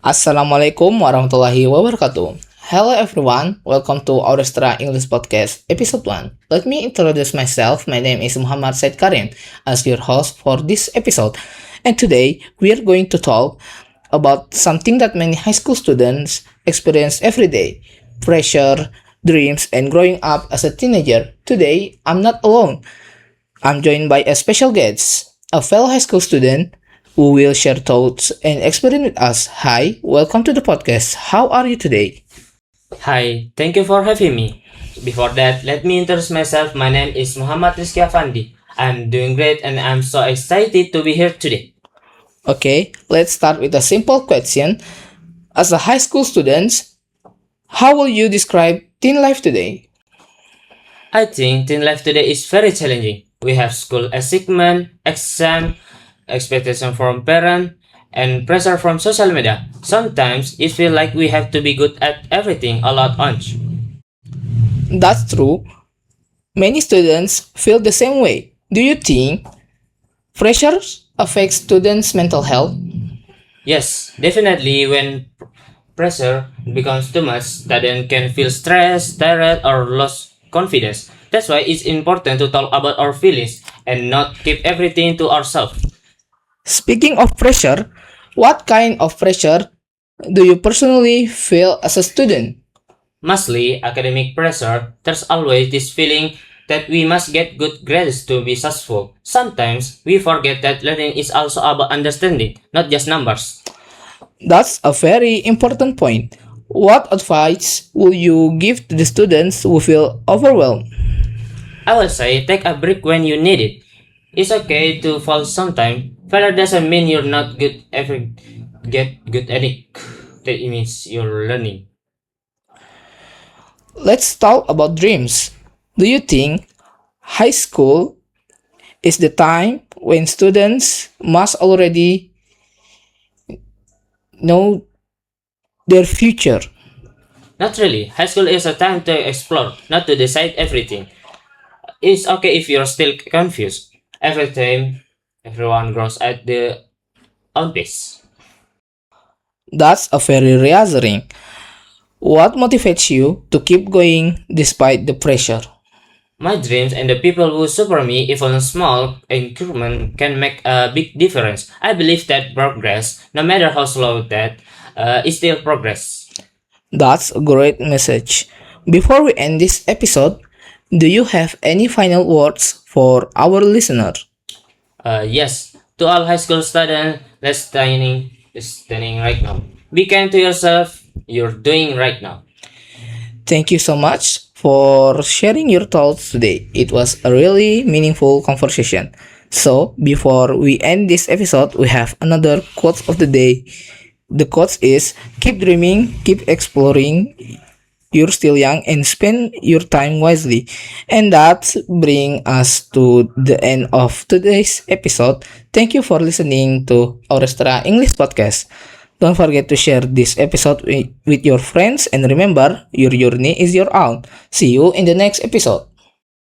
Assalamualaikum warahmatullahi wabarakatuh. Hello everyone, welcome to Aurastra English Podcast Episode 1. Let me introduce myself. My name is Muhammad Said Karim as your host for this episode. And today we are going to talk about something that many high school students experience every day: pressure, dreams, and growing up as a teenager. Today, I'm not alone. I'm joined by a special guest, a fellow high school student who will share thoughts and experience with us. Hi, welcome to the podcast. How are you today? Hi, thank you for having me. Before that, let me introduce myself. My name is Muhammad Rizky Afandi. I'm doing great and I'm so excited to be here today. Okay, let's start with a simple question. As a high school student, how will you describe teen life today? I think teen life today is very challenging. We have school assignment, exam, expectation from parents, and pressure from social media. Sometimes it feels like we have to be good at everything all at once. That's true. Many students feel the same way. Do you think pressure affects students' mental health? Yes, definitely when pressure becomes too much, students can feel stressed, tired, or lost confidence. That's why it's important to talk about our feelings and not keep everything to ourselves. Speaking of pressure, what kind of pressure do you personally feel as a student? Mostly academic pressure, there's always this feeling that we must get good grades to be successful. Sometimes we forget that learning is also about understanding, not just numbers. That's a very important point. What advice will you give to the students who feel overwhelmed? I will say take a break when you need it. It's okay to fall sometime. Failure doesn't mean you're not good ever get good at it. That means you're learning. Let's talk about dreams. Do you think high school is the time when students must already know their future? Not really. High school is a time to explore, not to decide everything. It's okay if you're still confused. Every time, everyone grows at their own pace. That's a very reassuring. What motivates you to keep going despite the pressure? My dreams and the people who support me, even small increment, can make a big difference. I believe that progress, no matter how slow that, is still progress. That's a great message. Before we end this episode, do you have any final words for our listener? Yes, to all high school students listening right now, be kind to yourself. You're doing right now. Thank you so much for sharing your thoughts today. It was a really meaningful conversation. So, before we end this episode, we have another quote of the day. The quote is: keep dreaming, keep exploring. You're still young and spend your time wisely. And that brings us to the end of today's episode. Thank you for listening to Aurastra English Podcast. Don't forget to share this episode with your friends and remember, your journey is your own. See you in the next episode.